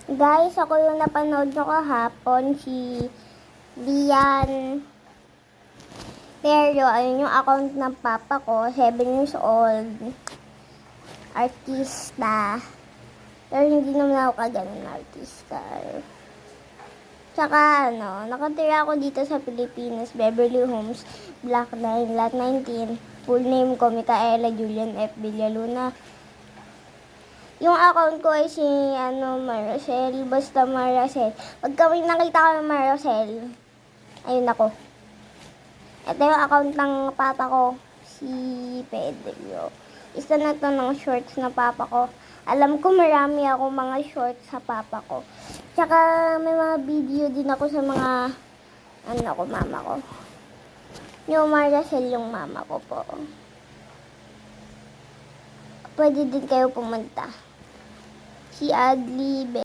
Guys, ako yung napanood nyo kahapon, si Lian Terio. Ayun yung account ng papa ko, 7 years old. Artista. Pero hindi naman ako kaganon artista. Tsaka nakatira ako dito sa Pilipinas, Beverly Homes, Block 9, Lot 19. Full name ko, Micaela Julian F. Villaluna. Yung account ko ay si Maricel, basta Maricel. Pag kami nakita ko ng Maricel, ayun ako. Ito yung account ng papa ko, si Pedro. Isa na to ng shorts na papa ko. Alam ko marami ako mga shorts sa papa ko. Tsaka may mga video din ako sa mga mama ko. Yung Maricel yung mama ko po. Pwede din kayo pumunta. Si Adli